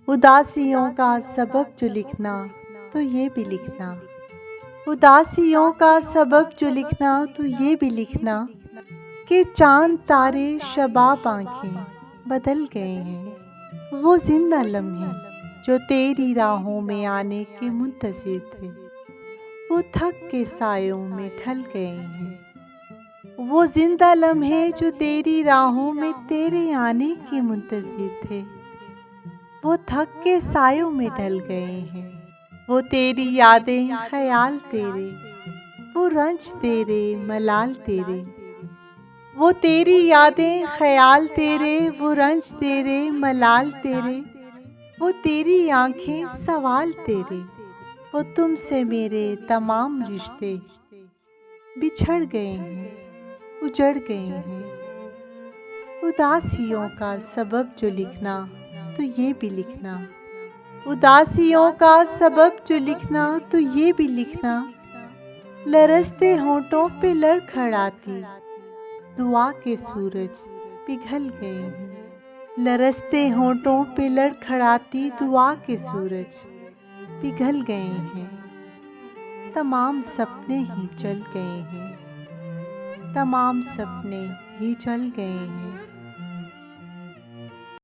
उदासियों का सबब जो लिखना तो ये भी लिखना, उदासियों का सबब जो लिखना तो ये भी लिखना कि चांद तारे शबाब आंखें बदल गए हैं। वो जिंदा लम्हे जो तेरी राहों में आने के मुंतज़िर थे, वो थक के सायों में ढल गए हैं। वो जिंदा लम्हे जो तेरी राहों में तेरे आने के मुंतज़िर थे, वो थक के सायों में ढल गए हैं। वो तेरी यादें ख्याल तेरे, वो रंज तेरे मलाल तेरे, वो तेरी यादें ख्याल तेरे, वो रंज तेरे मलाल तेरे, वो तेरी आंखें सवाल तेरे, वो तुमसे मेरे तमाम रिश्ते बिछड़ गए हैं, उजड़ गए हैं। उदासियों का सबब जो लिखना तो ये भी लिखना, उदासियों का सबब जो लिखना तो ये भी लिखना, लरसते होंठों पे लड़खड़ाती दुआ के सूरज पिघल गए हैं। लरसते होंठों पे लड़खड़ाती दुआ के सूरज पिघल गए हैं। तमाम सपने ही चल गए हैं, तमाम सपने ही चल गए हैं।